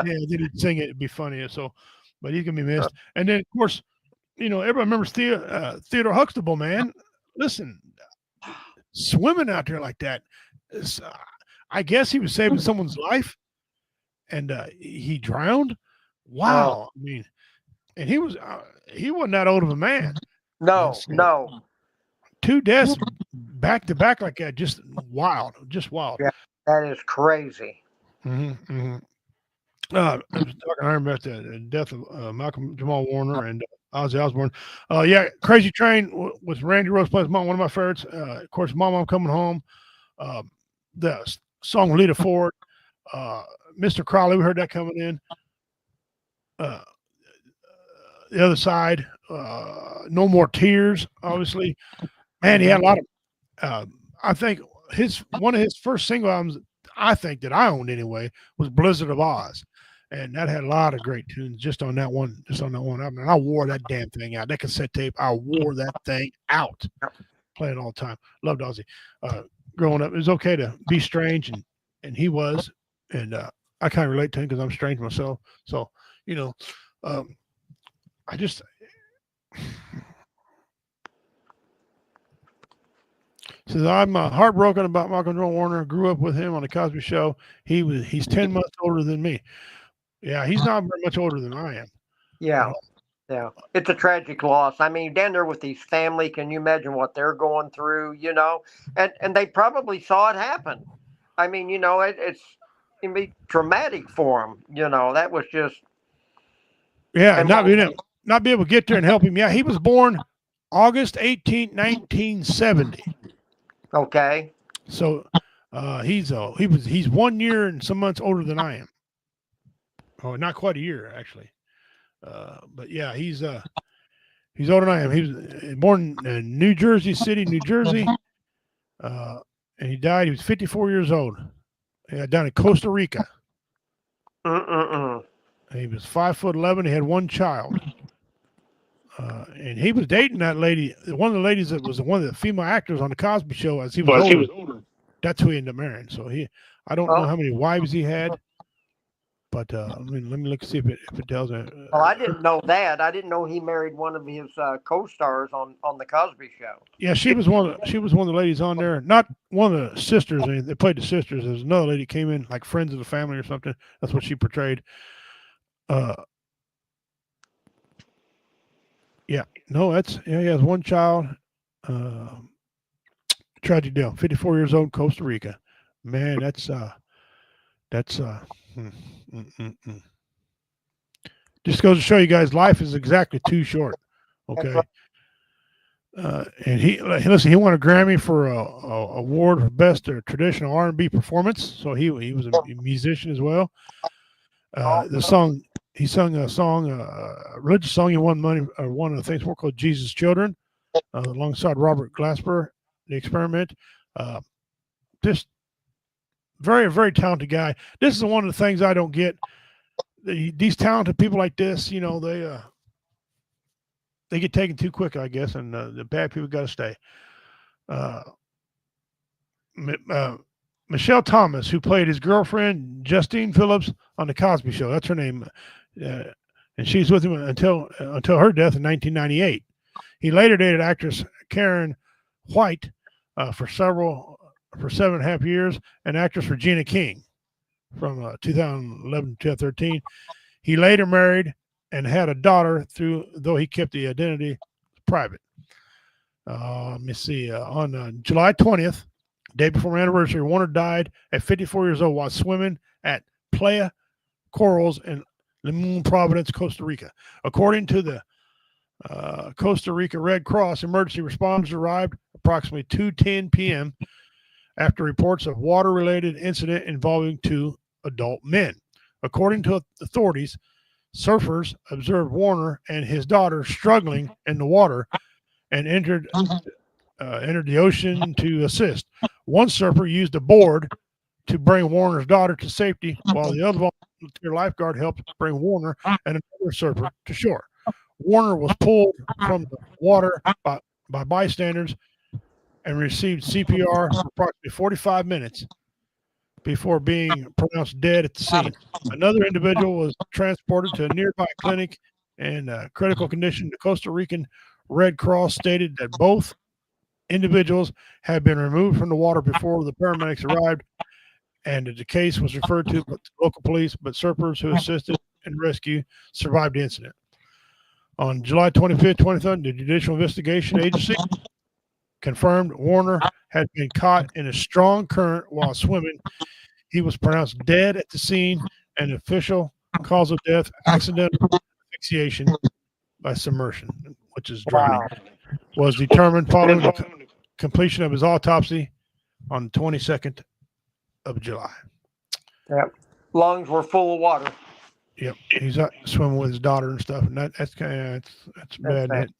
Yeah, did he sing it? It'd be funny. So, but he's gonna be missed. And then, of course, everybody remembers Theodore Huxtable. Man, listen, swimming out there like that. I guess he was saving someone's life, and he drowned. Wow. I mean, and he wasn't that old of a man. No. 2 deaths back to back like that, just wild. Yeah, that is crazy. I was talking about the death of Malcolm Jamal Warner and Ozzy Osbourne. Yeah, Crazy Train with Randy Rhoads plays one of my favorites. Of course, Mama, I'm Coming Home. The song Lita Ford, Mr. Crowley, we heard that coming in. The Other Side, No More Tears, obviously. And he had a lot of, I think one of his first single albums, I think that I owned anyway, was Blizzard of Oz. And that had a lot of great tunes just on that one album. And I wore that damn thing out. That cassette tape, I wore that thing out. Playing it all the time. Loved Ozzy. Growing up, it was okay to be strange, and he was. And I kind of relate to him because I'm strange myself. So, I just says I'm heartbroken about Malcolm Jamal Warner. Grew up with him on the Cosby Show. He's 10 months older than me. Yeah, he's not very much older than I am. Yeah. Yeah. It's a tragic loss. I mean, down there with his family, can you imagine what they're going through, And they probably saw it happen. I mean, it's can be traumatic for him. That was just. Yeah, not be able to get there and help him. Yeah, he was born August 18, 1970. Okay. So he's 1 year and some months older than I am. Oh, not quite a year actually. But yeah, he's older than I am. He was born in New Jersey City, New Jersey. And he died. He was 54 years old. Down in Costa Rica. He was 5'11". He had one child. And he was dating that lady, one of the ladies that was one of the female actors on the Cosby Show as he was older. That's who he ended up marrying. So I don't know how many wives he had, but let me look see if it tells me. Well, I didn't know that. I didn't know he married one of his co-stars on the Cosby Show. Yeah, she was one of the ladies on there. Not one of the sisters. They played the sisters. There's another lady came in like friends of the family or something. That's what she portrayed. Yeah, no, he has one child. Tragic deal. 54 years old, Costa Rica. Man, that's just goes to show you guys, life is exactly too short. Okay. And he won a Grammy for a award for best traditional R&B performance. So he was a musician as well. He sung a song, a religious song. He won money. One of the things we're called Jesus Children, alongside Robert Glasper, The Experiment. Just very, very talented guy. This is one of the things I don't get. These talented people like this, they get taken too quick, I guess, and the bad people got to stay. Michelle Thomas, who played his girlfriend Justine Phillips on the Cosby Show, that's her name, and she's with him until her death in 1998. He later dated actress Karen White for 7.5 years, and actress Regina King from 2011 to 2013. He later married and had a daughter, though he kept the identity private. Let me see. On July 20th, day before my anniversary, Warner died at 54 years old while swimming at Playa Corals in Limon, Providence, Costa Rica. According to the Costa Rica Red Cross, emergency responders arrived approximately 2:10 p.m. after reports of water-related incident involving 2 adult men. According to authorities, surfers observed Warner and his daughter struggling in the water and entered the ocean to assist. One surfer used a board to bring Warner's daughter to safety, while the other volunteer lifeguard helped bring Warner and another surfer to shore. Warner was pulled from the water by bystanders and received CPR for approximately 45 minutes before being pronounced dead at the scene. Another individual was transported to a nearby clinic in critical condition. The Costa Rican Red Cross stated that both individuals had been removed from the water before the paramedics arrived, and the case was referred to local police, but surfers who assisted in rescue survived the incident. On July 25th, 2013, the Judicial Investigation Agency confirmed Warner had been caught in a strong current while swimming. He was pronounced dead at the scene, and the official cause of death, accidental asphyxiation by submersion, which is drowning, was determined following the completion of his autopsy on the 22nd of July. Yep. Lungs were full of water. Yep, he's out swimming with his daughter and stuff, and that's kind of that's bad.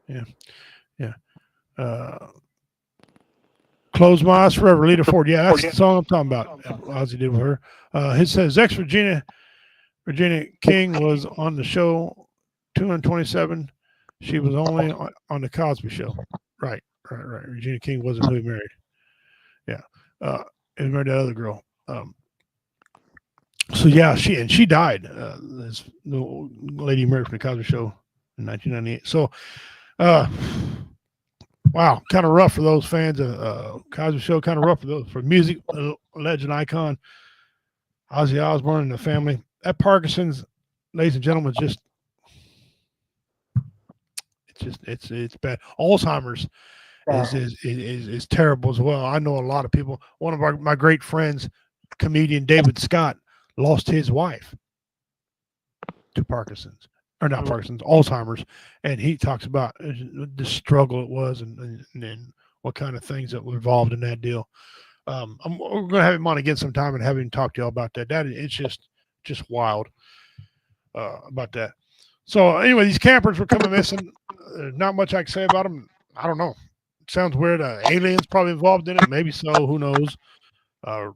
Yeah. Close My Eyes Forever, Lita Ford. Yeah, that's the song I'm talking about. Ozzy did with her. His ex Regina King was on the show 227. She was only on the Cosby Show. Right. Regina King wasn't who he married. Yeah. He married that other girl. So yeah, she died. This lady married from the Cosby Show in 1998. So, wow, kind of rough for those fans of Cosby Show. Kind of rough for music legend icon Ozzy Osbourne and the family. That Parkinson's, ladies and gentlemen, it's bad. Alzheimer's is terrible as well. I know a lot of people. One of my great friends, comedian David Scott, lost his wife to Parkinson's, or not Parkinson's, Alzheimer's, and he talks about the struggle it was and what kind of things that were involved in that deal. We're going to have him on again sometime and have him talk to you about that. It's just wild about that. So anyway, these campers were coming missing. Not much I can say about them. I don't know. It sounds weird. Aliens probably involved in it. Maybe so. Who knows? I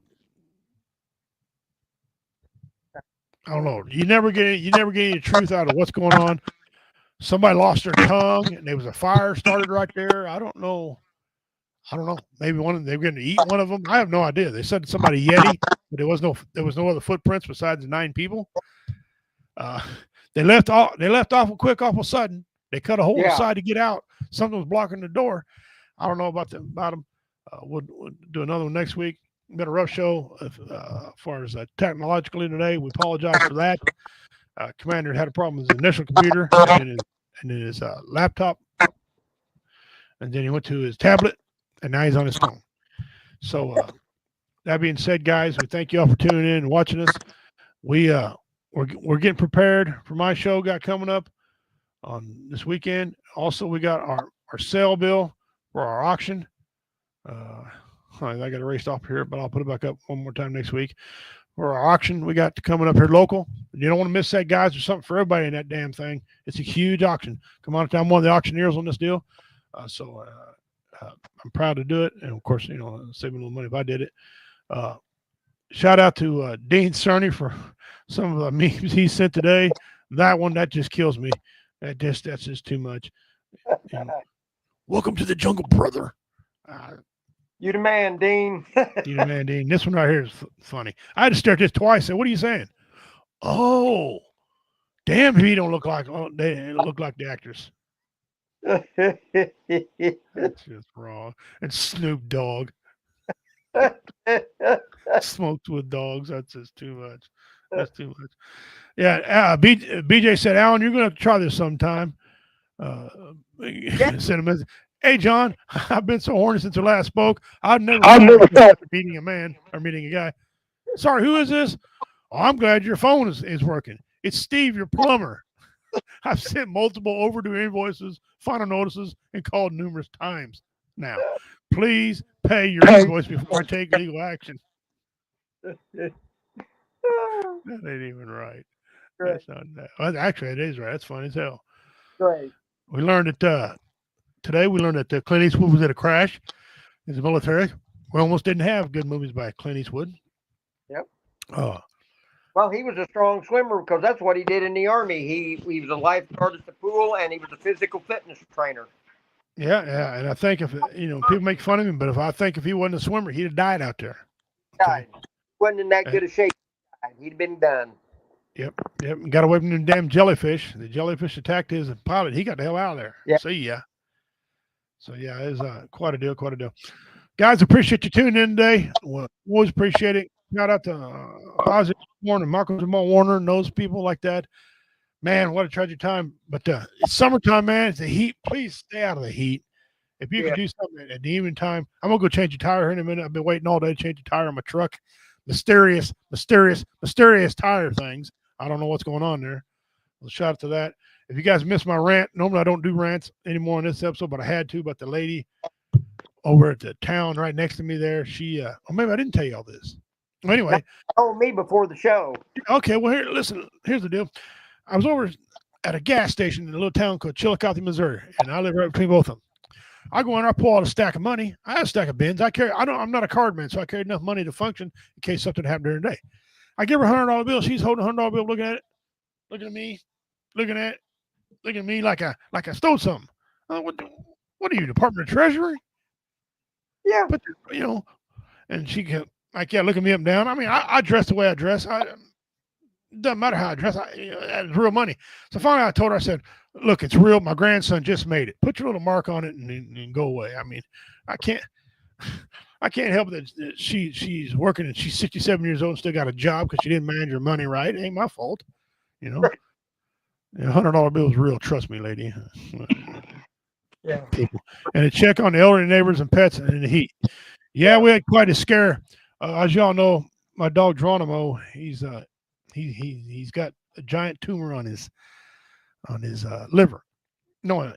don't know. You never get any truth out of what's going on. somebody lost their tongue and there was a fire started right there. I don't know. Maybe they were going to eat one of them. I have no idea. They said somebody Yeti, but there was no other footprints besides the 9 people. They left awful quick, awful sudden. They cut a hole inside to get out. Something was blocking the door. I don't know about them. We'll do another one next week. Been a rough show as far as technologically today. We apologize for that. Commander had a problem with his initial computer and his laptop, and then he went to his tablet, and now he's on his phone. So that being said, guys, we thank you all for tuning in and watching us. We're getting prepared for my show coming up on this weekend. Also, we got our sale bill for our auction. I got erased off here, but I'll put it back up one more time next week. For our auction, we got coming up here local. You don't want to miss that, guys. There's something for everybody in that damn thing. It's a huge auction. Come on, I'm one of the auctioneers on this deal. So I'm proud to do it. And of course, save me a little money if I did it. Shout out to Dean Cerny for some of the memes he sent today. That just kills me. That's just too much. Welcome to the jungle, brother. You the man, Dean. You the man, Dean. This one right here is funny. I had to stare at this twice. Said, "What are you saying?" Oh, damn! He don't look like. Oh, they look like the actors. That's just wrong. And Snoop Dogg. Smoked with dogs. That's just too much. That's too much. Yeah. BJ said, Alan, you're going to have to try this sometime. Send a message. Hey, John, I've been so horny since I last spoke. I've never thought of meeting a man or meeting a guy. Sorry, who is this? Oh, I'm glad your phone is working. It's Steve, your plumber. I've sent multiple overdue invoices, final notices, and called numerous times. Now, please pay your invoice before I take legal action. That ain't even right. That's not that. Well, actually, it is right. That's funny as hell. Great. We learned that today. We learned that Clint Eastwood was at a crash in the military. We almost didn't have good movies by Clint Eastwood. Yep. Well, he was a strong swimmer because that's what he did in the Army. He was a lifeguard at the pool, and he was a physical fitness trainer. Yeah, and I think if people make fun of him, but if he wasn't a swimmer, he'd have died out there. Okay. Wasn't in that good a shape. He'd been done. Yep. Got away from them damn jellyfish. The jellyfish attacked his pilot. He got the hell out of there. Yep. See ya. So yeah, it was quite a deal. Guys, appreciate you tuning in today. Always appreciate it. Shout out to Ozzy Warner, Marcus Jamal Warner, and those people like that. Man, what a tragic time. But it's summertime, man. It's the heat. Please stay out of the heat. If you can do something at the evening time, I'm going to go change a tire here in a minute. I've been waiting all day to change a tire on my truck. Mysterious tire things. I don't know what's going on there. Well, shout out to that. If you guys missed my rant, normally I don't do rants anymore in this episode, but I had to. But the lady over at the town right next to me there, she, maybe I didn't tell you all this. Well, anyway. You told me before the show. Okay, well, here's the deal. I was over at a gas station in a little town called Chillicothe, Missouri, and I live right between both of them. I go in, I pull out a stack of money. I have a stack of bins. I'm not a card man, so I carry enough money to function in case something happened during the day. I give her $100 bill. She's holding a $100 bill, looking at it, looking at me, looking at me like I stole something. What are you, Department of Treasury? Yeah. But and she can look at me up and down. I mean, I dress the way I dress. It doesn't matter how I dress. It's real money. So finally, I told her, I said, "Look, it's real. My grandson just made it. Put your little mark on it and go away." I mean, I can't help it that she's working and she's 67 years old and still got a job because she didn't manage her money right. It ain't my fault, $100 bill is real. Trust me, lady. Yeah. People and a check on the elderly neighbors and pets in the heat. Yeah, we had quite a scare. As y'all know, my dog Geronimo, he's got a giant tumor on his liver. No,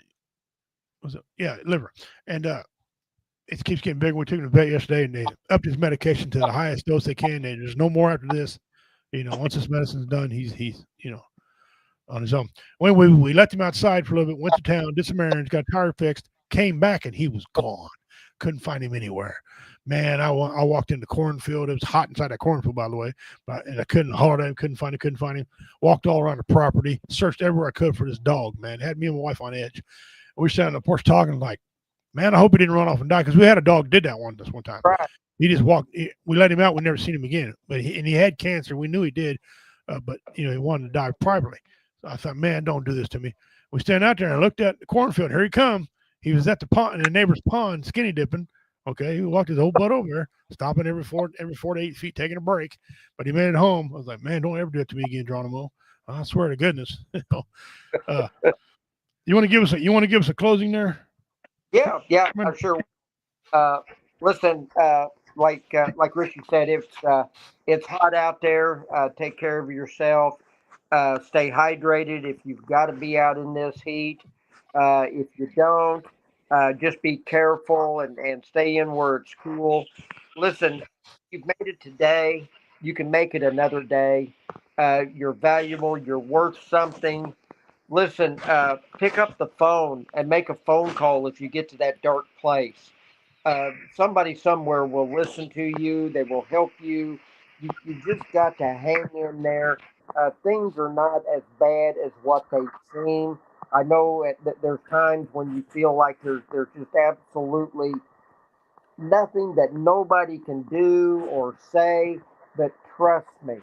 liver, and it keeps getting bigger. We took him to the vet yesterday, and they upped his medication to the highest dose they can. There's no more after this. Once this medicine's done, he's on his own. When we let him outside for a little bit, went to town, did some errands, got tire fixed, came back, and he was gone. couldn't find him anywhere. Man, I walked in the cornfield. It was hot inside that cornfield, by the way, and I couldn't holler at him, couldn't find him. Walked all around the property, searched everywhere I could for this dog, man. Had me and my wife on edge. We sat on the porch talking like, man, I hope he didn't run off and die, because we had a dog did that one time. Right. He just walked. We let him out. We never seen him again. But he had cancer. We knew he did, but he wanted to die privately. So I thought, man, don't do this to me. We stand out there and I looked at the cornfield. Here he come. He was at the pond, in the neighbor's pond, skinny dipping. Okay, he walked his whole butt over there, stopping every 4 to 8 feet, taking a break. But he made it home. I was like, man, don't ever do it to me again, Geronimo. I swear to goodness. You want to give us a closing there? Yeah, I'm sure. Listen, like Richie said, it's hot out there. Take care of yourself. Stay hydrated if you've got to be out in this heat. If you don't, just be careful and stay in where it's cool. Listen, you've made it today. You can make it another day. You're valuable. You're worth something. Listen, pick up the phone and make a phone call if you get to that dark place. Somebody somewhere will listen to you. They will help you. You just got to hang in there. Things are not as bad as what they seem. I know that there's times when you feel like there's just absolutely nothing that nobody can do or say, but trust me,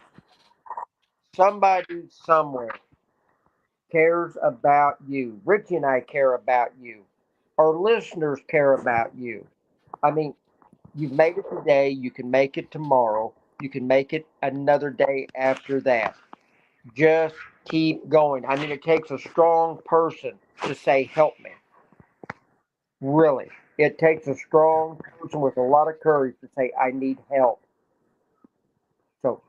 somebody somewhere cares about you. Richie and I care about you. Our listeners care about you. I mean, you've made it today. You can make it tomorrow. You can make it another day after that. Just keep going. I mean, it takes a strong person to say, help me. Really. It takes a strong person with a lot of courage to say, I need help. So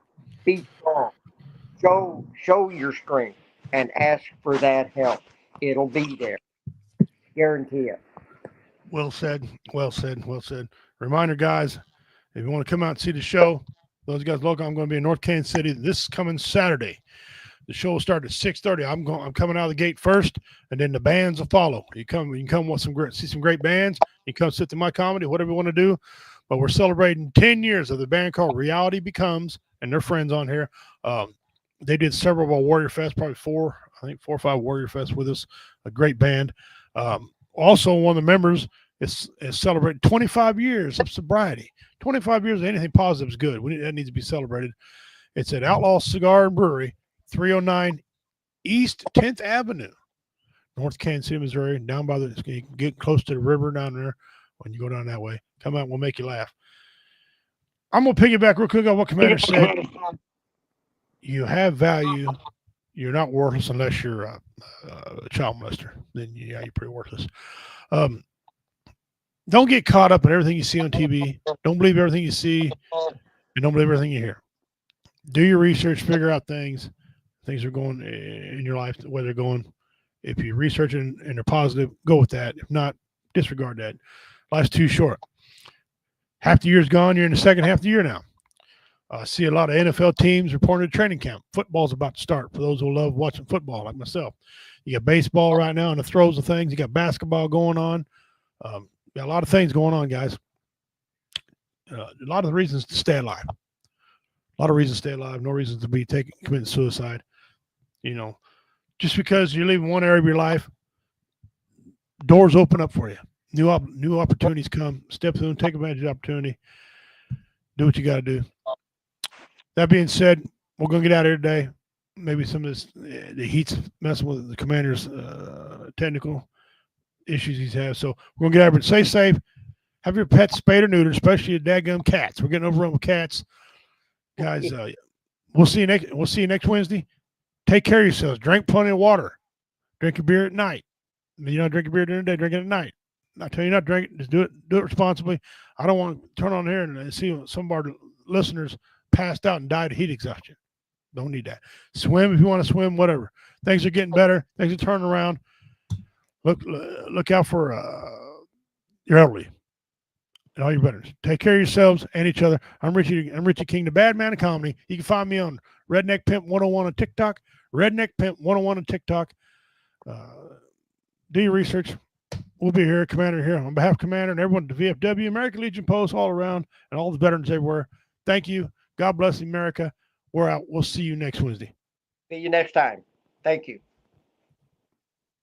be strong. Show your strength and ask for that help. It'll be there. Guarantee it. Well said. Well said. Well said. Reminder, guys, if you want to come out and see the show, those guys local, I'm going to be in North Kansas City this coming Saturday. The show will start at 6:30. I'm coming out of the gate first, and then the bands will follow. You can come with see some great bands. You come sit to my comedy, whatever you want to do. But we're celebrating 10 years of the band called Reality Becomes, and their friends on here. They did several of our Warrior Fest, probably 4 or 5 Warrior Fest with us. A great band. Also, one of the members is celebrating 25 years of sobriety. 25 years of anything positive is good. That needs to be celebrated. It's at Outlaw Cigar and Brewery, 309 East 10th Avenue, North Kansas City, Missouri. Down by you can get close to the river down there when you go down that way. Come out, we'll make you laugh. I'm going to piggyback real quick on what Commander said. You have value. You're not worthless unless you're a child molester. Then, yeah, you're pretty worthless. Don't get caught up in everything you see on TV. Don't believe everything you see, and don't believe everything you hear. Do your research. Figure out things. Things are going in your life, where they're going. If you research and they're positive, go with that. If not, disregard that. Life's too short. Half the year's gone. You're in the second half of the year now. I see a lot of NFL teams reporting to training camp. Football's about to start for those who love watching football, like myself. You got baseball right now and the throes of things. You got basketball going on. Got a lot of things going on, guys. A lot of reasons to stay alive. A lot of reasons to stay alive. No reasons to be committing suicide. Just because you live in one area of your life, doors open up for you. New opportunities come. Step through and take advantage of the opportunity. Do what you got to do. That being said, we're going to get out of here today. Maybe some of the heat's messing with the commander's technical issues he's had. So we're going to get out of here. Stay safe. Have your pets spayed or neutered, especially your daggum cats. We're getting overrun with cats. Guys, we'll see you next Wednesday. Take care of yourselves. Drink plenty of water. Drink your beer at night. If you don't drink your beer during the day, drink it at night. I tell you not to drink it. Just do it responsibly. I don't want to turn on here and see some of our listeners passed out and died of heat exhaustion. Don't need that. Swim if you want to swim, whatever. Things are getting better. Things are turning around. Look out for your elderly and all your veterans. Take care of yourselves and each other. I'm Richie King, the bad man of comedy. You can find me on Redneck Pimp 101 on TikTok. Redneck Pimp 101 on TikTok. Do your research. we'll be here, Commander, here on behalf of Commander and everyone at the VFW, American Legion Post all around, and all the veterans everywhere. Thank you. God bless America. We're out. We'll see you next Wednesday. See you next time. Thank you.